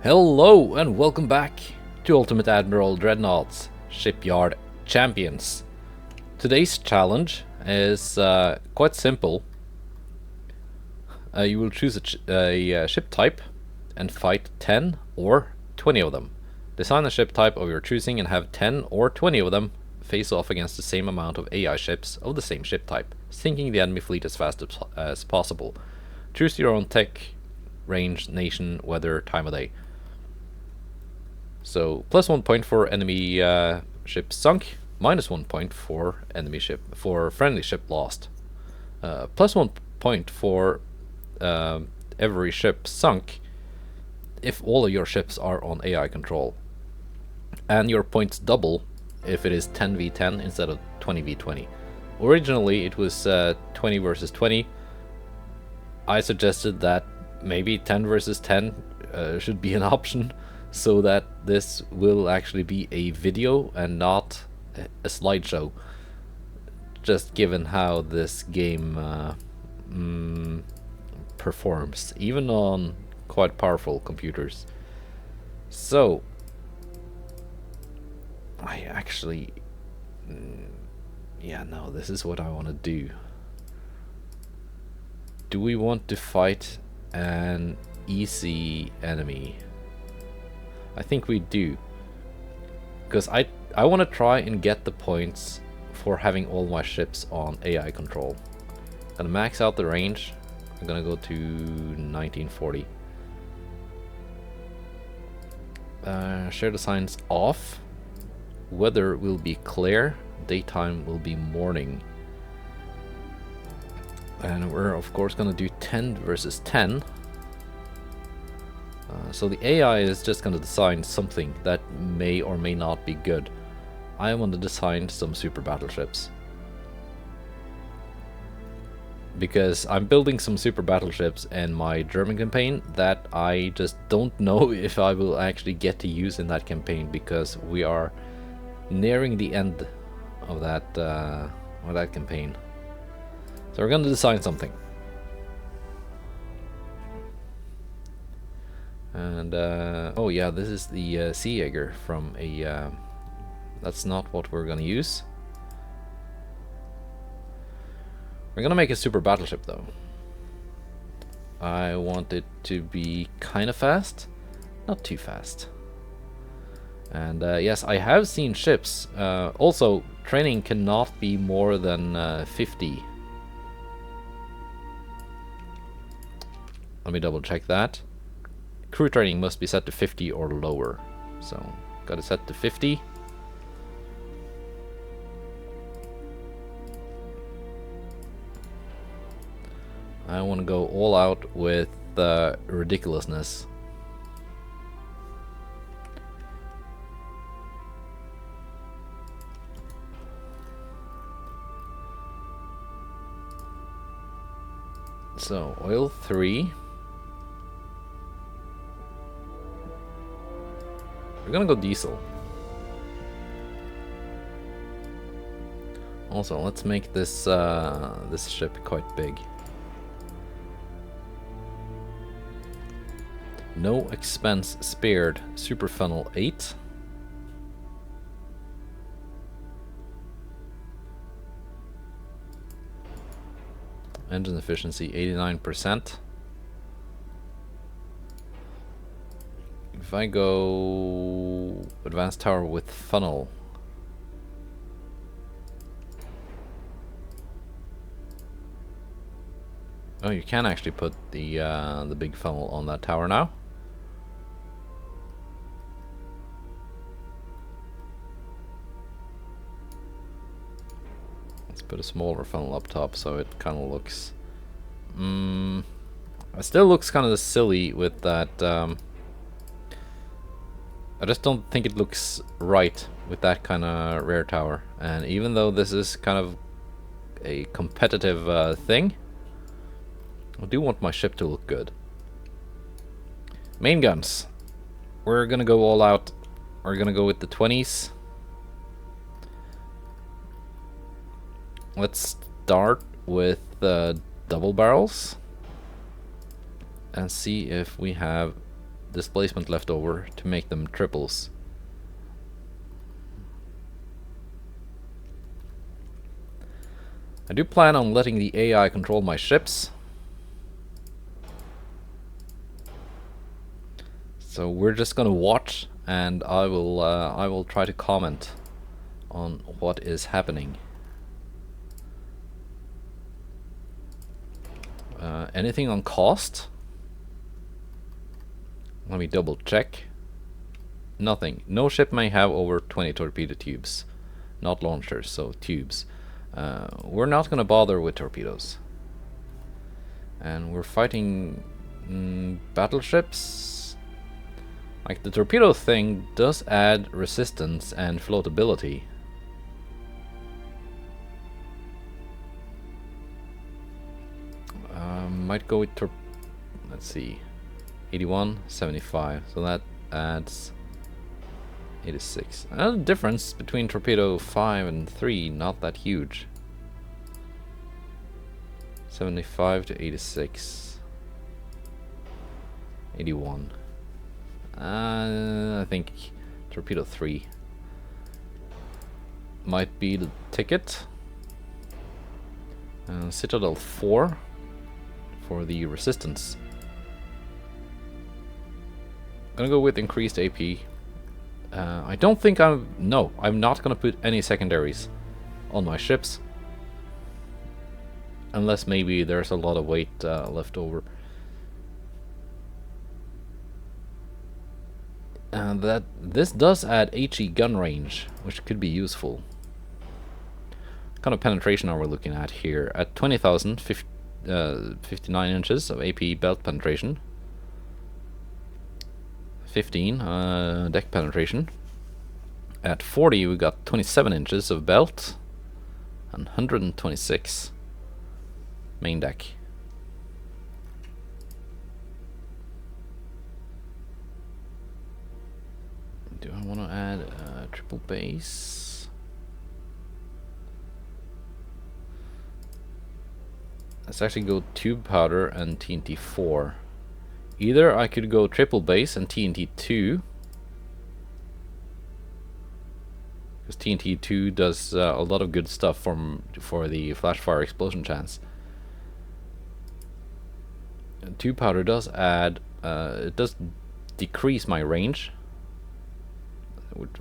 Hello and welcome back to Ultimate Admiral Dreadnoughts Shipyard Champions. Today's challenge is quite simple. You will choose a ship type and fight 10 or 20 of them. Design a ship type of your choosing and have 10 or 20 of them face off against the same amount of AI ships of the same ship type, sinking the enemy fleet as fast as possible. Choose your own tech, range, nation, weather, time of day. So plus 1 point for enemy ship sunk, minus 1 point for enemy ship friendly ship lost. Plus 1 point for every ship sunk if all of your ships are on AI control. And your points double if it is 10v10 instead of 20v20. Originally it was 20 versus 20. I suggested that maybe 10 versus 10 should be an option, so that this will actually be a video and not a slideshow, just given how this game performs, even on quite powerful computers. So I actually yeah, no, this is what I want to do. Do we want to fight an easy enemy? I think we do, because I want to try and get the points for having all my ships on AI control. I'm gonna max out the range. I'm gonna go to 1940. Share the signs off. Weather will be clear. Daytime will be morning. And we're of course gonna do 10 versus 10. So the AI is just going to design something that may or may not be good. I want to design some super battleships, because I'm building some super battleships in my German campaign that I just don't know if I will actually get to use in that campaign, because we are nearing the end of that campaign. So we're going to design something. And oh yeah, this is the Sea Jaeger from a that's not what we're gonna use. We're gonna make a super battleship though. I want it to be kind of fast, not too fast. And yes, I have seen ships. Also, training cannot be more than 50. Let me double check that. Crew training must be set to 50 or lower. So, got it set to 50. I want to go all out with ridiculousness. So, oil 3. We're gonna go diesel. Also, let's make this this ship quite big. No expense spared. Super funnel 8. Engine efficiency 89%. If I go advanced tower with funnel, oh, you can actually put the big funnel on that tower now. Let's put a smaller funnel up top so it kind of looks. It still looks kind of silly with that. I just don't think it looks right with that kind of rear tower. And even though this is kind of a competitive thing, I do want my ship to look good. Main guns. We're gonna go all out. We're gonna go with the 20s. Let's start with double barrels and see if we have displacement left over to make them triples. I do plan on letting the AI control my ships. So we're just gonna watch, and I will try to comment on what is happening. Anything on cost? Let me double check. Nothing. No ship may have over 20 torpedo tubes. Not launchers, so tubes. We're not gonna bother with torpedoes. And we're fighting battleships. Like, the torpedo thing does add resistance and floatability. Might go with let's see, 81, 75. So that adds 86. The difference between torpedo 5 and 3 not that huge. 75 to 86. 81. I think torpedo 3 might be the ticket. Citadel 4 for the resistance. Gonna go with increased AP. I don't think I'm not gonna put any secondaries on my ships, unless maybe there's a lot of weight left over. And that this does add HE gun range, which could be useful. What kind of penetration are we looking at here? At 20,000, 59 inches of AP belt penetration. 15 deck penetration. At 40 we got 27 inches of belt and 126 main deck. Do I want to add a triple base? Let's actually go tube powder and TNT 4. Either I could go triple base and TNT 2, because TNT 2 does a lot of good stuff for the flash fire explosion chance. And tube powder does add, it does decrease my range.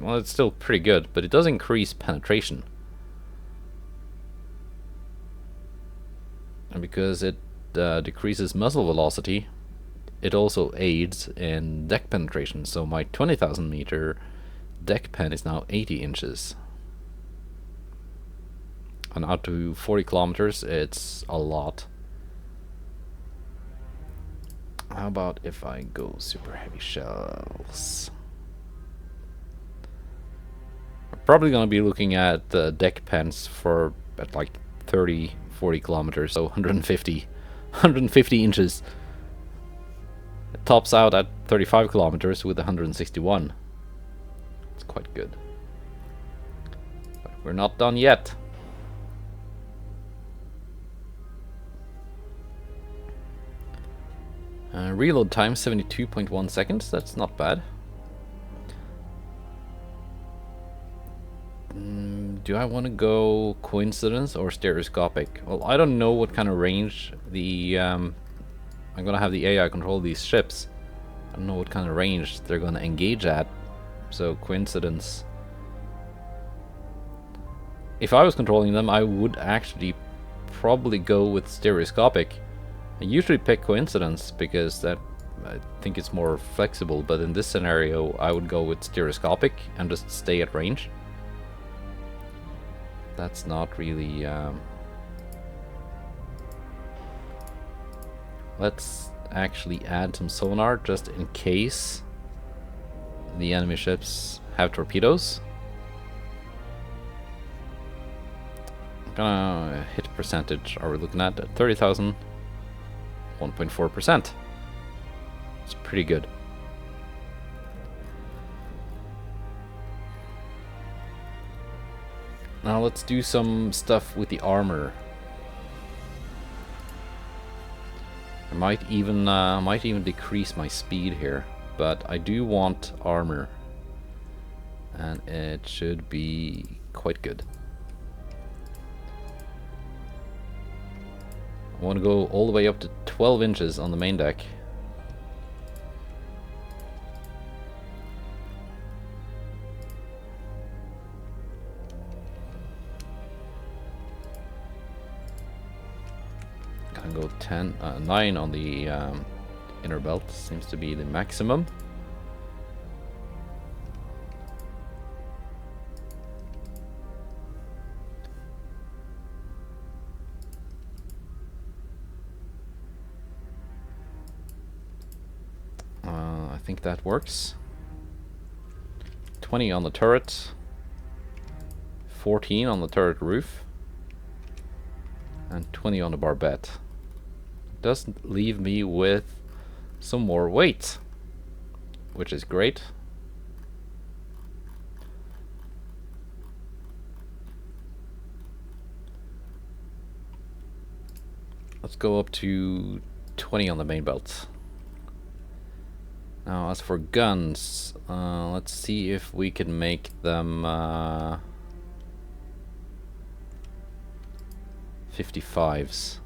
Well, it's still pretty good, but it does increase penetration. And because it decreases muzzle velocity, it also aids in deck penetration. So my 20,000 meter deck pen is now 80 inches. And out to 40 kilometers, it's a lot. How about if I go super heavy shells? Probably gonna be looking at the deck pens for at like 30, 40 kilometers, so 150 inches. It tops out at 35 kilometers with 161. It's quite good. But we're not done yet. Reload time 72.1 seconds, that's not bad. Do I want to go coincidence or stereoscopic? Well, I don't know what kind of range the I'm gonna have the AI control these ships. I don't know what kind of range they're gonna engage at. So coincidence. If I was controlling them, I would actually probably go with stereoscopic. I usually pick coincidence because that I think it's more flexible, but in this scenario I would go with stereoscopic and just stay at range. That's not really let's actually add some sonar just in case the enemy ships have torpedoes. What kind of hit percentage are we looking at? 30,000, 1.4%. It's pretty good. Now let's do some stuff with the armor. I might even decrease my speed here, but I do want armor. And it should be quite good. I want to go all the way up to 12 inches on the main deck. Gonna go 9 on the inner belt, seems to be the maximum. I think that works. 20 on the turret, 14 on the turret roof, and 20 on the barbette. Does leave me with some more weight, which is great. Let's go up to 20 on the main belt. Now, as for guns, let's see if we can make them 55s.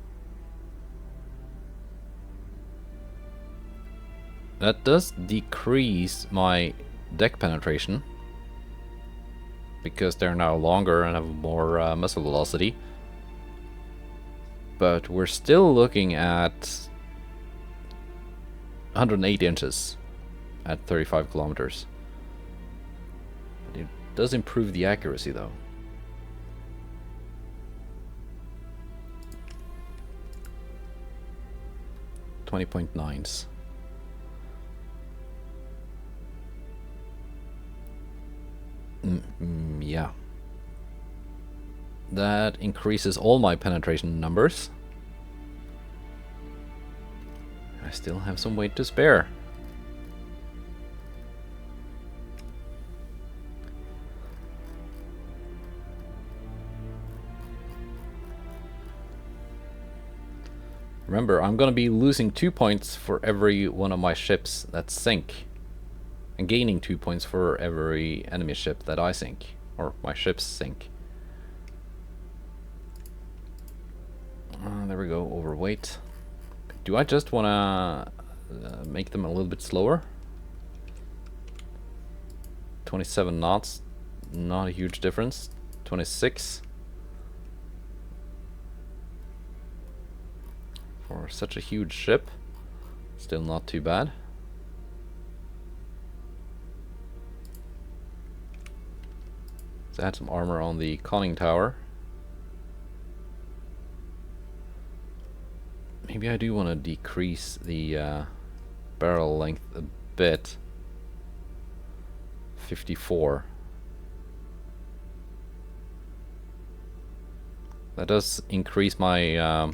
That does decrease my deck penetration because they're now longer and have more muzzle velocity. But we're still looking at 108 inches at 35 kilometers. It does improve the accuracy though. .9s. Yeah. That increases all my penetration numbers. I still have some weight to spare. Remember, I'm going to be losing 2 points for every one of my ships that sink, and gaining 2 points for every enemy ship that I sink, or my ships sink. There we go, overweight. Do I just want to make them a little bit slower? 27 knots, not a huge difference. 26. For such a huge ship, still not too bad. Let's add some armor on the conning tower. Maybe I do want to decrease the barrel length a bit. 54. That does increase my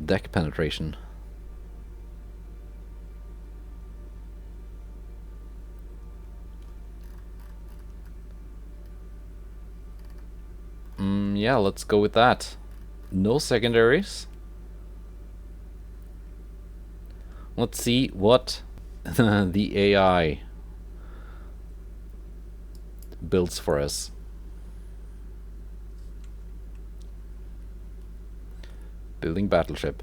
deck penetration. Yeah, let's go with that. No secondaries. Let's see what the AI builds for us. Building battleship.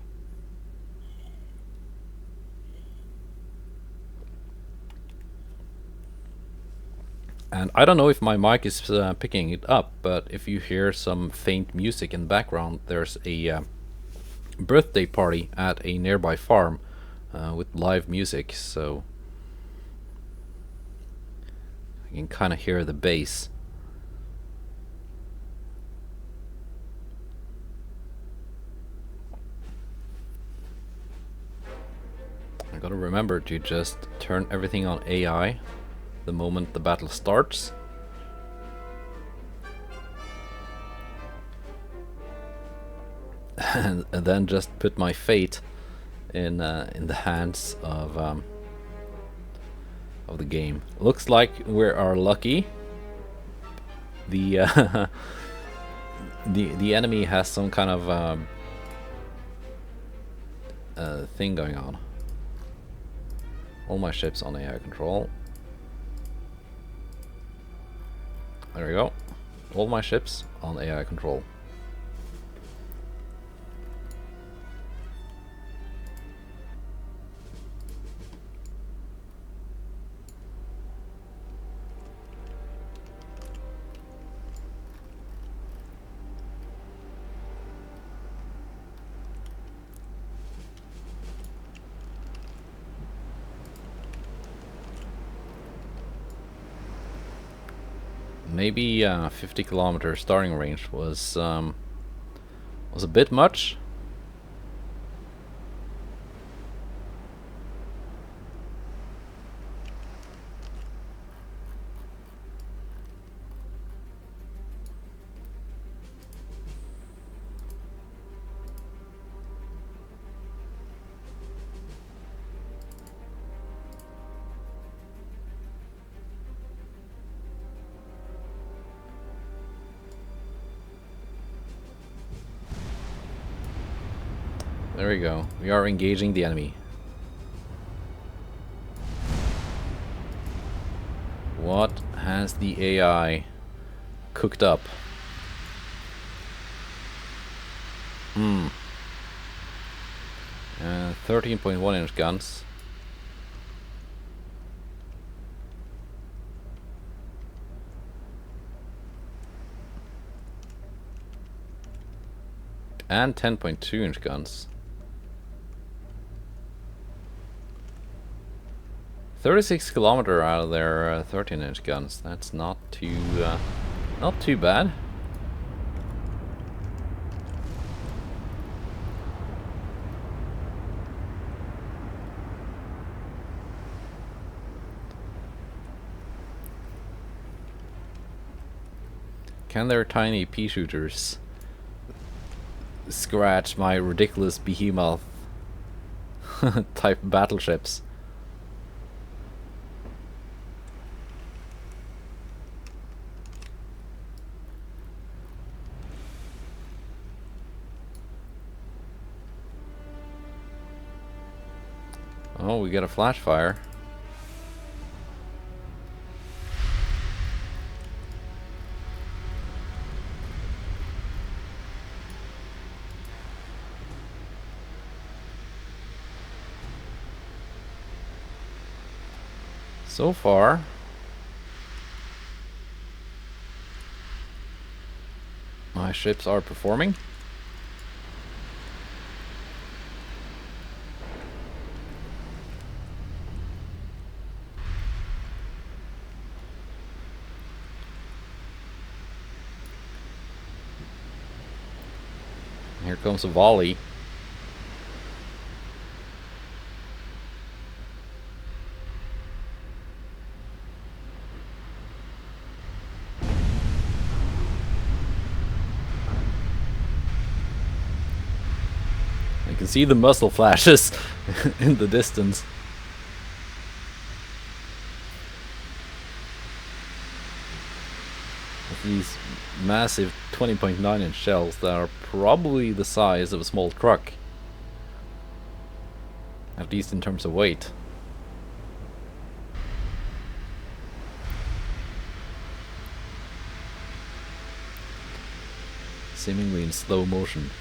And I don't know if my mic is picking it up, but if you hear some faint music in the background, there's a birthday party at a nearby farm with live music, so you can kind of hear the bass. I gotta remember to just turn everything on AI the moment the battle starts. And then just put my fate in the hands of the game. Looks like we are lucky. The the enemy has some kind of thing going on. All my ships on AI control. There we go. All my ships on AI control. Maybe 50-kilometer starting range was a bit much. There we go. We are engaging the enemy. What has the AI cooked up? 13.1-inch guns. And 10.2-inch guns. 36-kilometer out of their 13-inch guns. That's not too bad. Can their tiny pea shooters scratch my ridiculous behemoth type battleships? Oh, we get a flash fire. So far, my ships are performing. Here comes a volley. You can see the muzzle flashes in the distance. With these massive 20.9-inch shells that are probably the size of a small truck. At least in terms of weight. Seemingly in slow motion.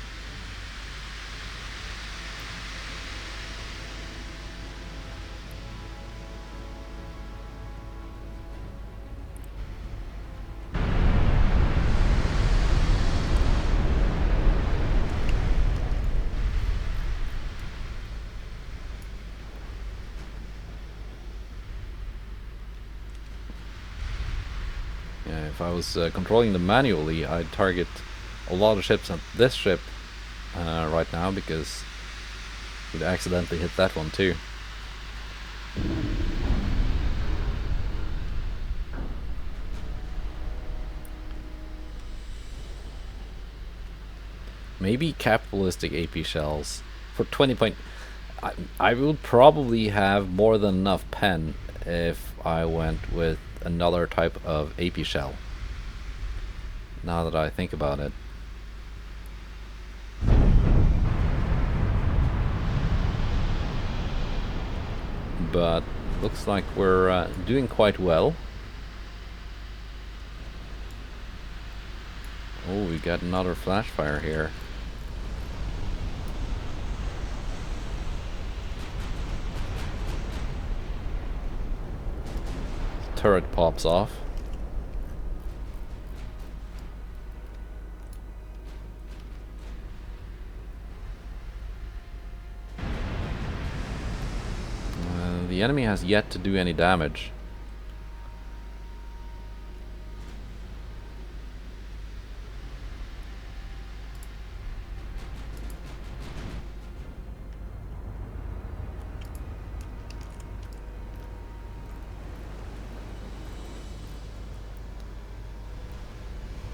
If I was controlling them manually, I'd target a lot of ships at this ship right now, because we'd accidentally hit that one too. Maybe capitalistic AP shells for 20 point. I would probably have more than enough pen if I went with another type of AP shell. Now that I think about it. but looks like we're doing quite well. Oh, we got another flash fire here. Turret pops off. The enemy has yet to do any damage.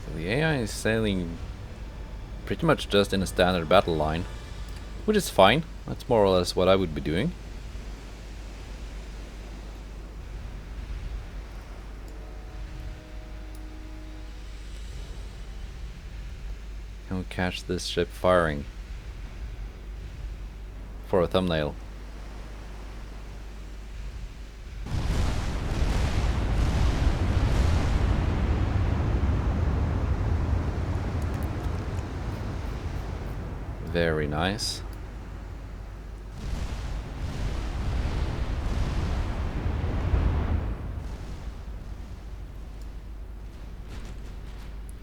So the AI is sailing pretty much just in a standard battle line, which is fine. That's more or less what I would be doing. Can we catch this ship firing for a thumbnail? Very nice.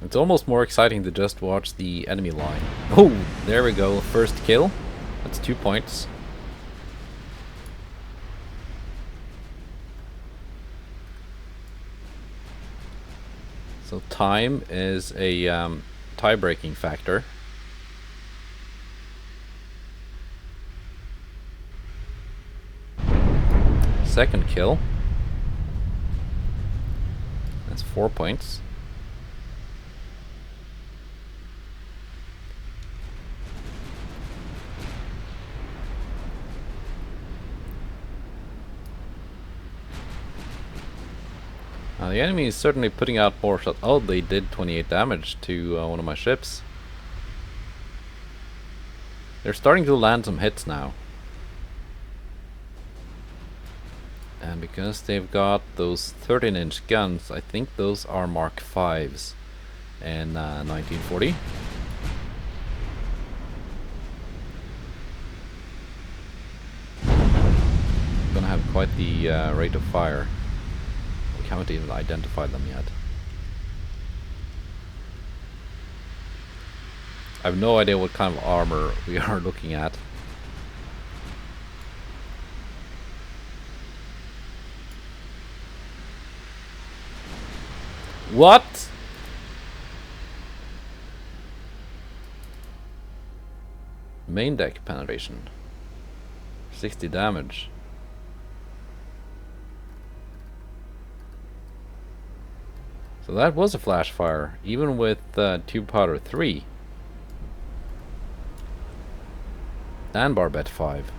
It's almost more exciting to just watch the enemy line. Oh, there we go. First kill. That's 2 points. So time is a tie-breaking factor. Second kill. That's 4 points. The enemy is certainly putting out more shots. Oh, they did 28 damage to one of my ships. They're starting to land some hits now. And because they've got those 13-inch guns, I think those are Mark 5s in 1940. Gonna have quite the rate of fire. We haven't even identified them yet. I have no idea what kind of armor we are looking at. What? Main deck penetration. 60 damage. So that was a flash fire, even with tube powder 3. And barbette 5.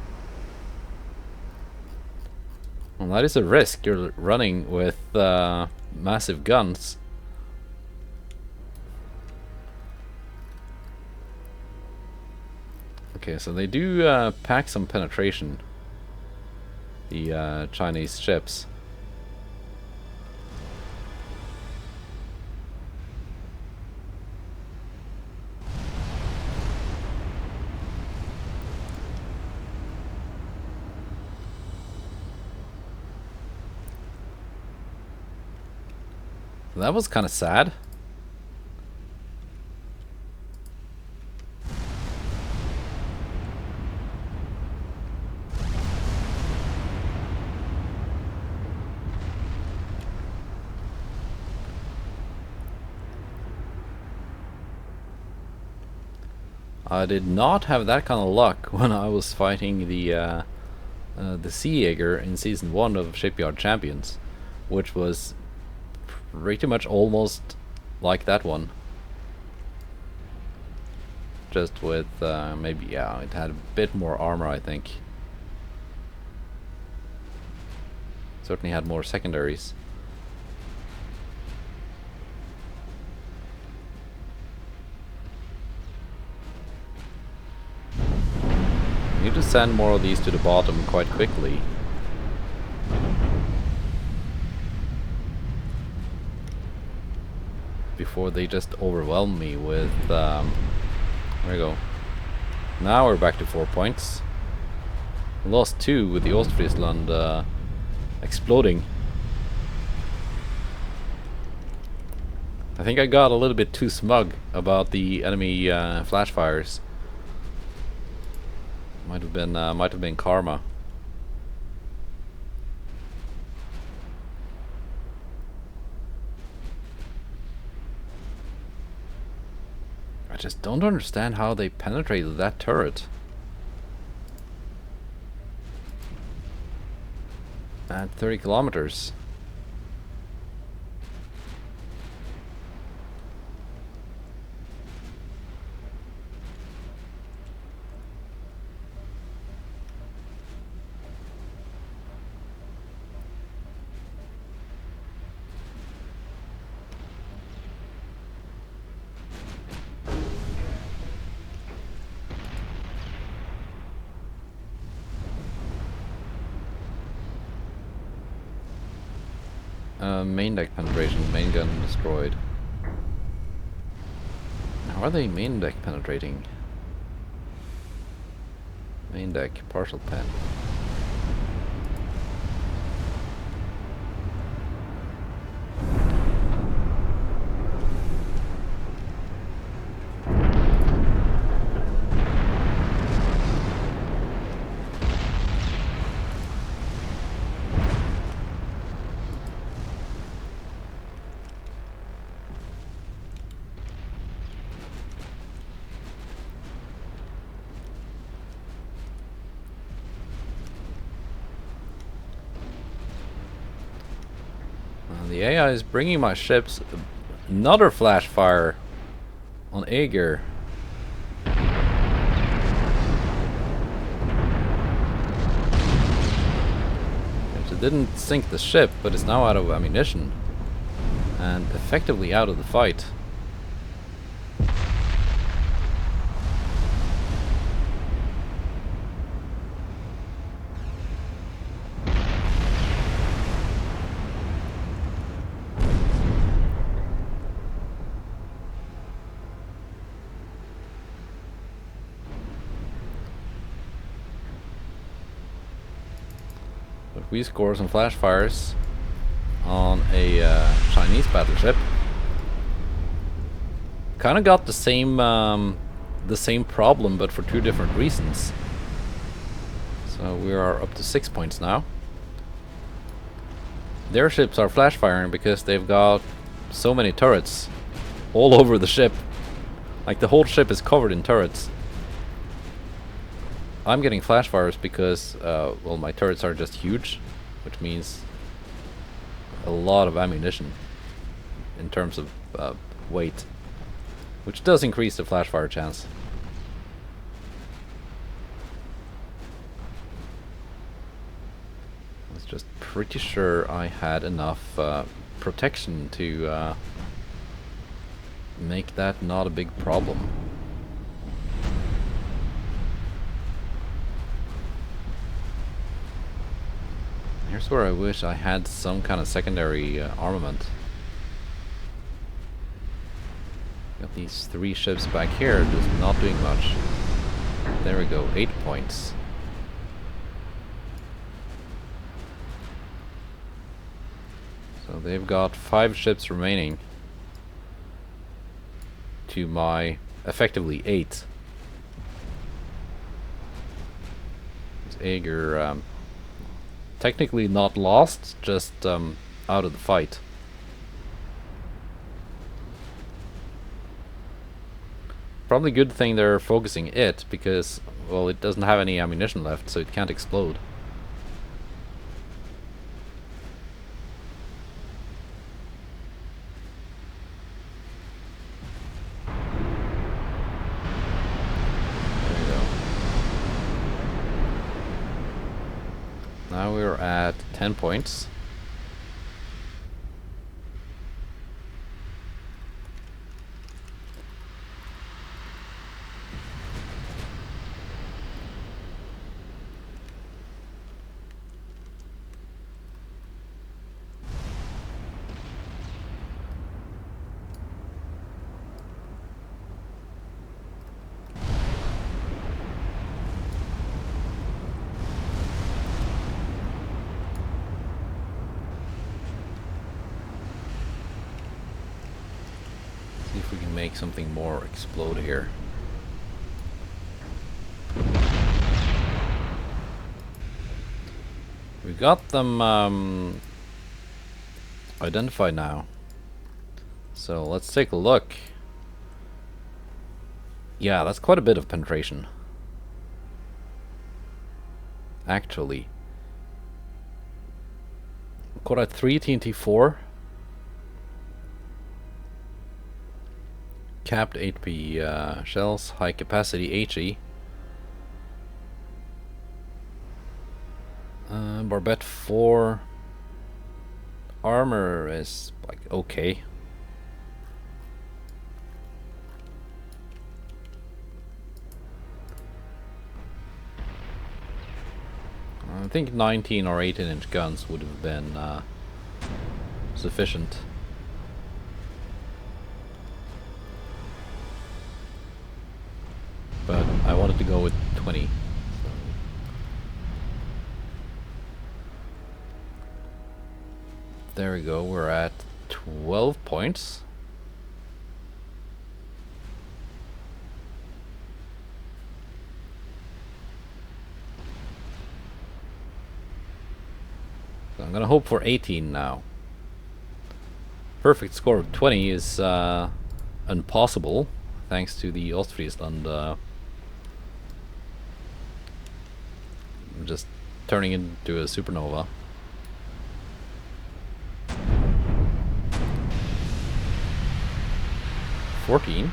Well, that is a risk you're running with massive guns. Okay, so they do pack some penetration, the Chinese ships. That was kind of sad. I did not have that kind of luck when I was fighting the Sea Jaeger in Season 1 of Shipyard Champions, which was pretty much almost like that one. Just with maybe, yeah, it had a bit more armor, I think. Certainly had more secondaries. Need to send more of these to the bottom quite quickly. before they just overwhelm me with... there we go. Now we're back to 4 points. Lost 2 with the Ostfriesland exploding. I think I got a little bit too smug about the enemy flash fires. Might have been karma. I just don't understand how they penetrated that turret. At 30 kilometers. Main deck penetration, main gun destroyed. How are they main deck penetrating? Main deck, partial pen. The AI is bringing my ships another flash fire on Aegir. It didn't sink the ship, but it's now out of ammunition and effectively out of the fight. But we score some flash fires on a Chinese battleship. Kind of got the same problem, but for 2 different reasons. So we are up to 6 points now. Their ships are flash firing because they've got so many turrets all over the ship. Like the whole ship is covered in turrets. I'm getting flash fires because, well, my turrets are just huge, which means a lot of ammunition in terms of weight, which does increase the flash fire chance. I was just pretty sure I had enough protection to make that not a big problem. Here's where I wish I had some kind of secondary armament. Got these 3 ships back here, just not doing much. There we go, 8 points. So they've got 5 ships remaining to my effectively 8. This Aegir technically not lost, just out of the fight. Probably good thing they're focusing it, because, well, it doesn't have any ammunition left, so it can't explode. There we go. Now we're at 10 points. make something more explode here. We got them identified now. So let's take a look. Yeah, that's quite a bit of penetration. Actually. Caught at 3 TNT4. Capped 8p shells, high capacity HE. Barbette 4. Armor is like okay. I think 19 or 18-inch guns would have been sufficient. But I wanted to go with 20. There we go, we're at 12 points. So I'm gonna hope for 18 now. Perfect score of 20 is impossible, thanks to the Ostfriesland just turning into a supernova. $14.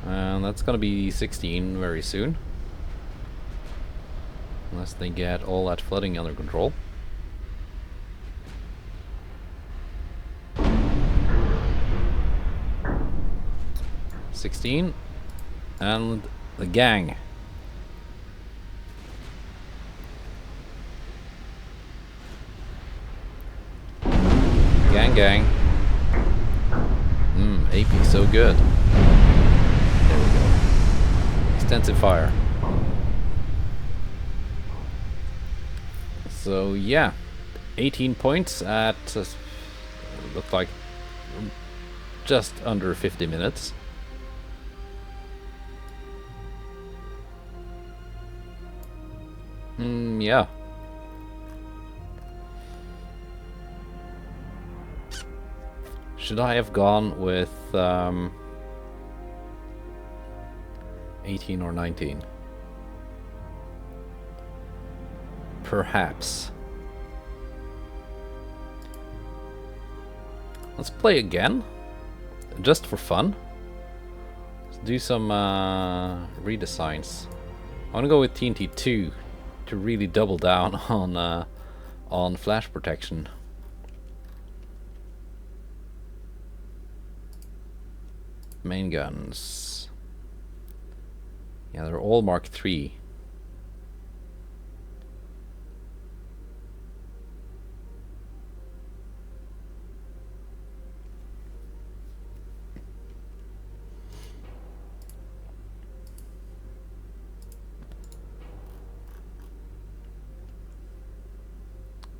And that's gonna be 16 very soon. Unless they get all that flooding under control. $16. And the gang. Gang. AP so good. There we go. Extensive fire. So yeah, 18 points at looked like just under 50 minutes. Yeah. Should I have gone with 18 or 19? Perhaps. Let's play again, just for fun. Let's do some redesigns. I want to go with TNT2 to really double down on flash protection. Main guns. Yeah, they're all Mark III.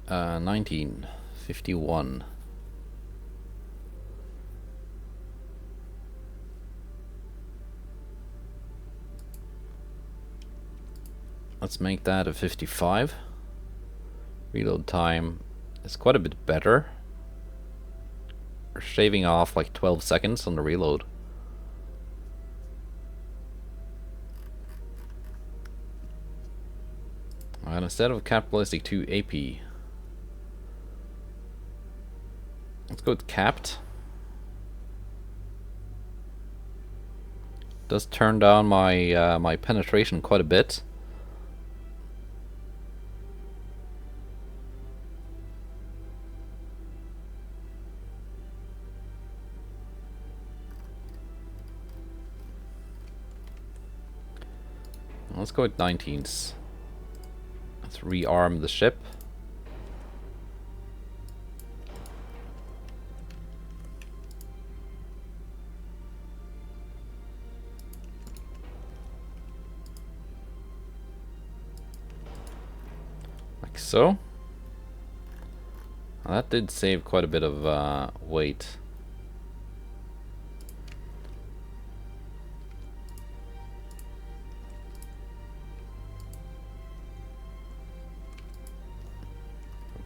Uh, 1951. Let's make that a 55. Reload time is quite a bit better. We're shaving off like 12 seconds on the reload. And instead of capitalistic 2 AP, let's go with capped. Does turn down my my penetration quite a bit. Let's go with 19s. Let's rearm the ship. Like so. That did save quite a bit of weight.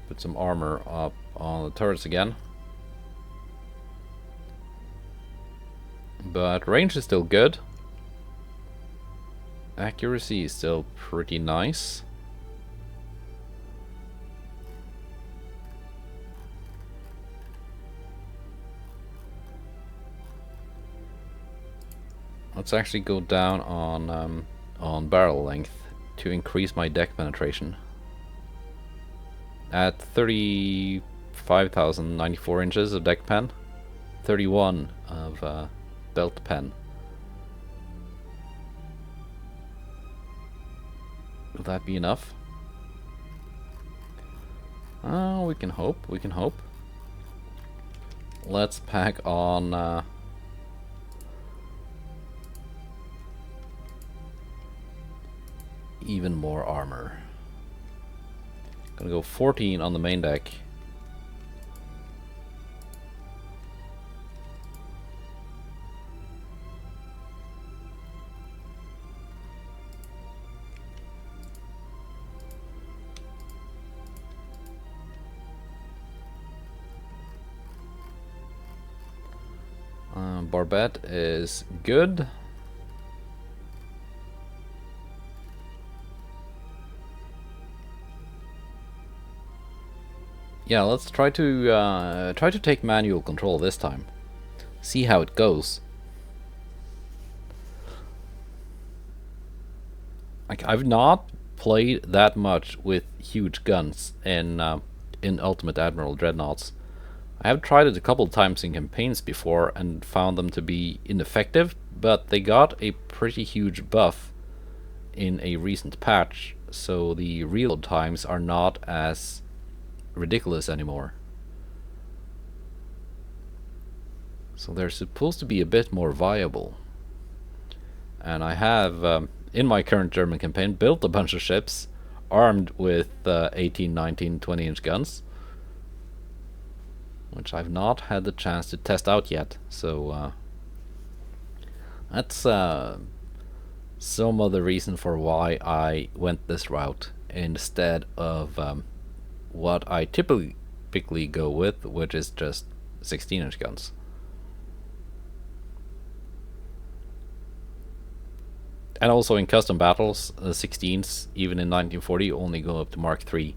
Put some armor up on the turrets again. But range is still good. Accuracy is still pretty nice. Let's actually go down on barrel length to increase my deck penetration. At 35,094 inches of deck pen, 31 of belt pen. Will that be enough? Oh, we can hope, we can hope. Let's pack on even more armor. Gonna go 14 on the main deck. Barbette is good. Yeah, let's try to take manual control this time. See how it goes. Like, I've not played that much with huge guns in Ultimate Admiral Dreadnoughts. I have tried it a couple of times in campaigns before and found them to be ineffective, but they got a pretty huge buff in a recent patch, so the reload times are not as ridiculous anymore. So they're supposed to be a bit more viable. And I have, in my current German campaign, built a bunch of ships armed with 18, 19, 20-inch guns, which I've not had the chance to test out yet. So that's some other reason for why I went this route instead of what I typically go with, which is just 16-inch guns. And also in custom battles, the 16s, even in 1940, only go up to Mark III.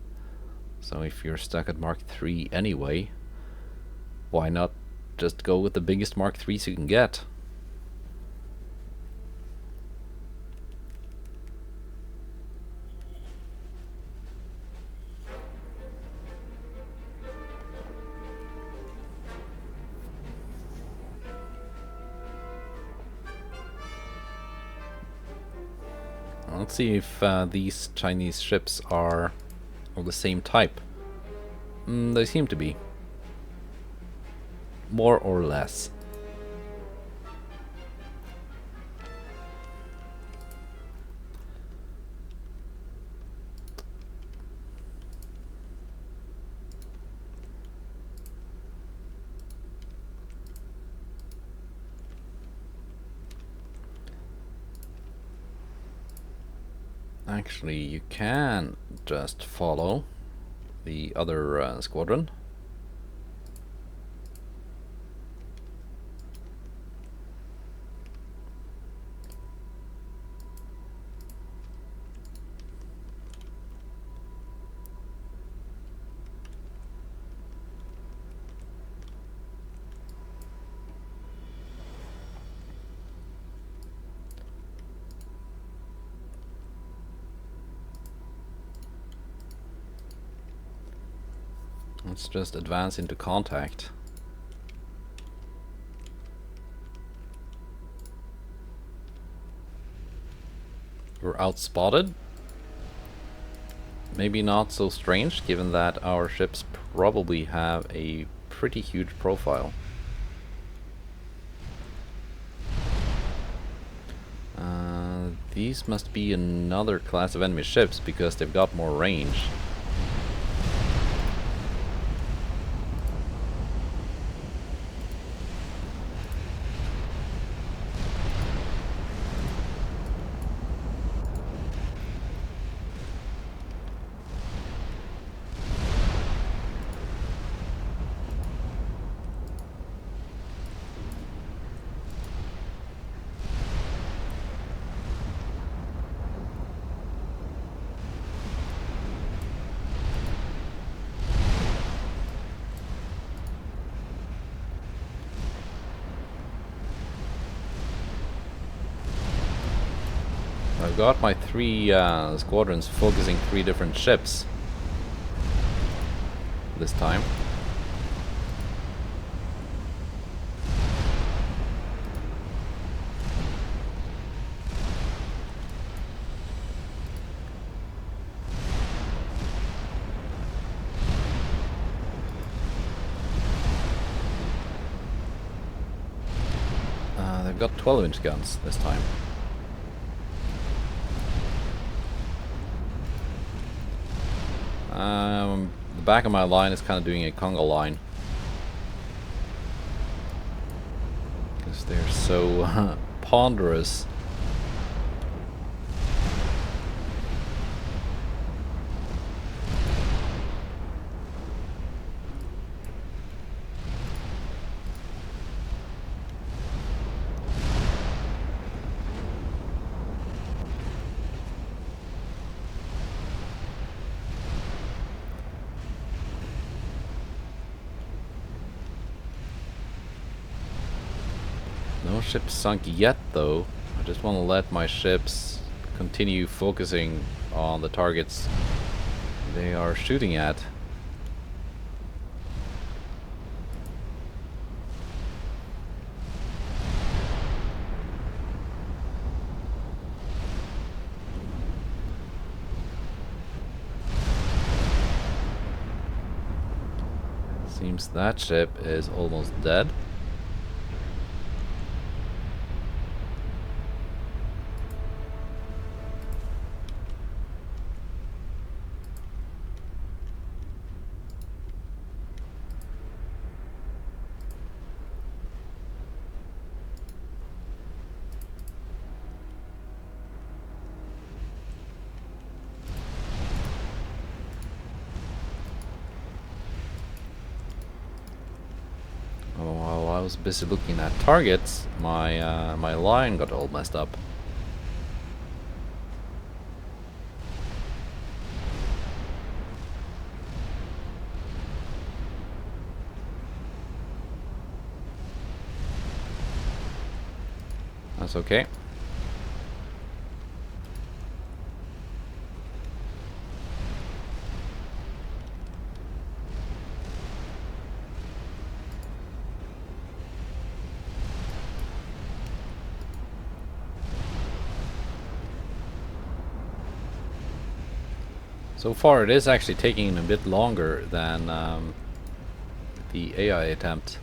So if you're stuck at Mark III anyway, why not just go with the biggest Mark IIIs you can get? Let's see if these Chinese ships are of the same type. They seem to be. More or less. Actually, you can just follow the other squadron. Let's just advance into contact. We're outspotted. Maybe not so strange, given that our ships probably have a pretty huge profile. These must be another class of enemy ships because they've got more range. I've got my 3 squadrons focusing 3 different ships this time. They've got 12-inch guns this time. The back of my line is kind of doing a conga line because they're so ponderous. No ships sunk yet, though. I just want to let my ships continue focusing on the targets they are shooting at. Seems that ship is almost dead. While I was busy looking at targets, my line got all messed up. That's okay. So far it is actually taking a bit longer than the AI attempt.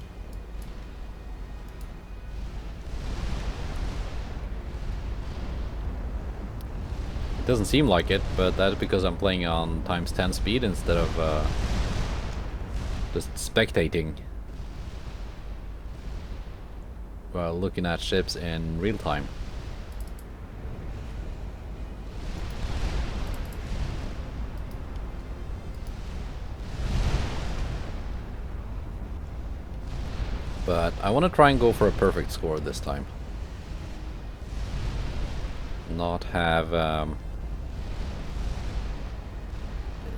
It doesn't seem like it, but that's because I'm playing on ×10 speed instead of just spectating while looking at ships in real time. But I want to try and go for a perfect score this time. Not have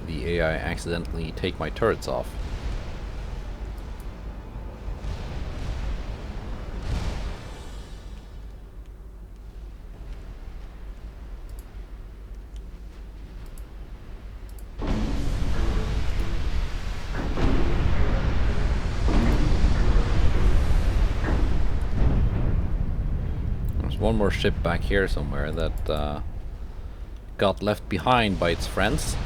the AI accidentally take my turrets off. One more ship back here somewhere that got left behind by its friends.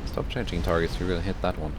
Stop changing targets, you're gonna hit that one.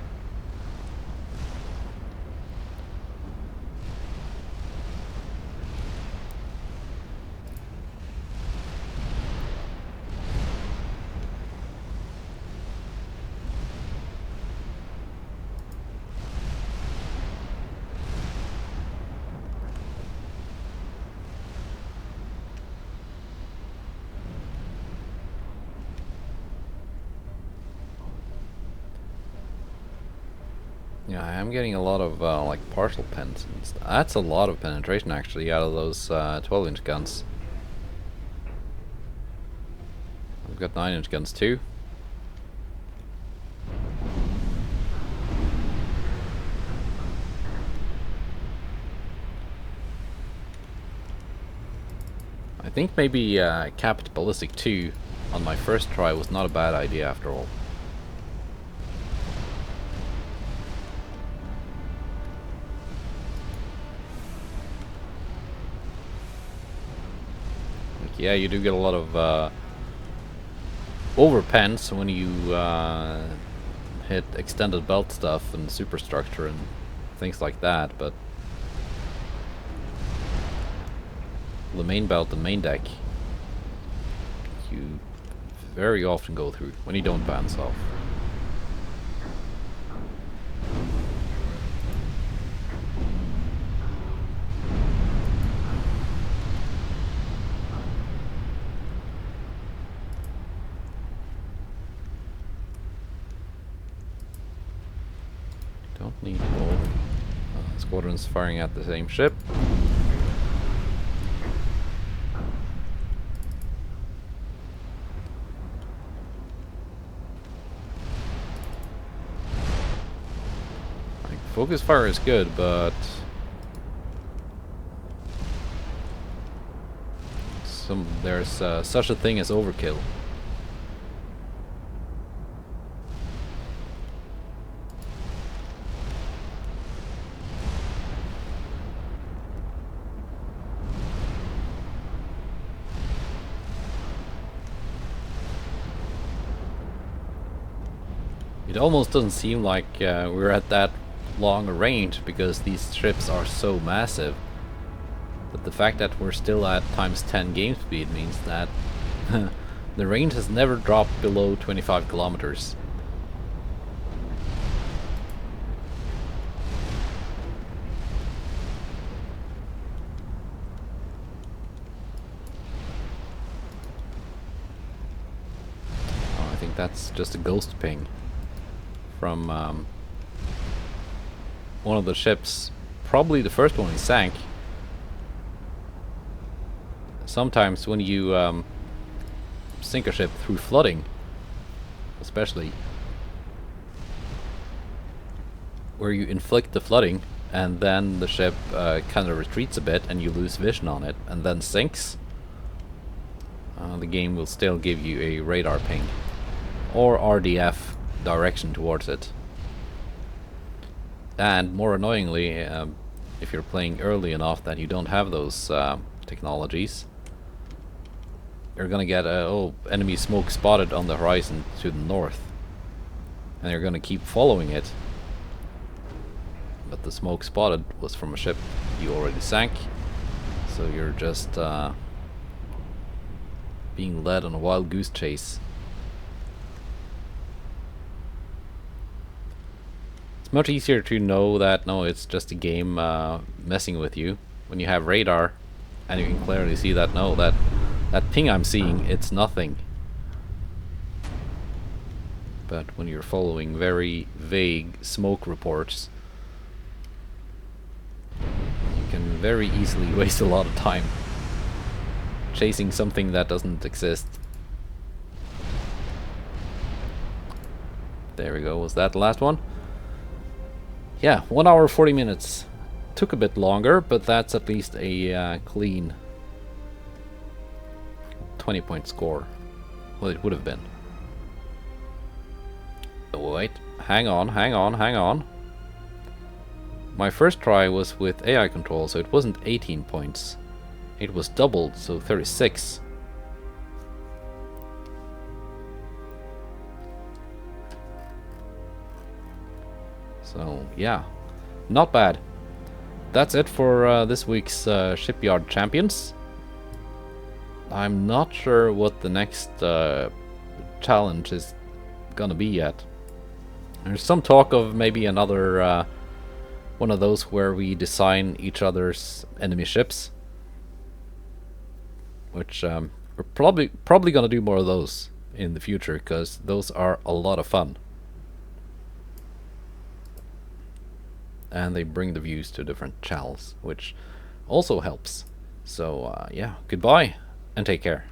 Yeah, I am getting a lot of like partial pens and stuff. That's a lot of penetration actually out of those 12-inch guns. I've got 9-inch guns too. think maybe capped ballistic 2 on my first try was not a bad idea after all. Like, yeah, you do get a lot of overpens when you hit extended belt stuff and superstructure and things like that, but the main belt and main deck you very often go through when you don't bounce off. Don't need all squadrons firing at the same ship. Focus fire is good, but there's such a thing as overkill. It almost doesn't seem like we're at that long range because these ships are so massive, but the fact that we're still at ×10 game speed means that the range has never dropped below 25 kilometers. Oh, I think that's just a ghost ping from one of the ships, probably the first one he sank. Sometimes when you sink a ship through flooding, especially, where you inflict the flooding and then the ship kind of retreats a bit and you lose vision on it and then sinks, the game will still give you a radar ping or RDF direction towards it. And more annoyingly, if you're playing early enough that you don't have those technologies, you're gonna get enemy smoke spotted on the horizon to the north, and you're gonna keep following it. But the smoke spotted was from a ship you already sank, so you're just being led on a wild goose chase. It's much easier to know that, no, it's just a game messing with you when you have radar and you can clearly see that, no, that ping I'm seeing, it's nothing. But when you're following very vague smoke reports, you can very easily waste a lot of time chasing something that doesn't exist. There we go, was that the last one? Yeah, 1 hour 40 minutes. Took a bit longer, but that's at least a clean 20-point score. Well, it would have been. Oh, wait, hang on. My first try was with AI control, so it wasn't 18 points. It was doubled, so 36. So, yeah, not bad. That's it for this week's Shipyard Champions. I'm not sure what the next challenge is gonna be yet. There's some talk of maybe another one of those where we design each other's enemy ships, which we're probably gonna do more of those in the future, because those are a lot of fun. And they bring the views to different channels, which also helps. So yeah, goodbye and take care.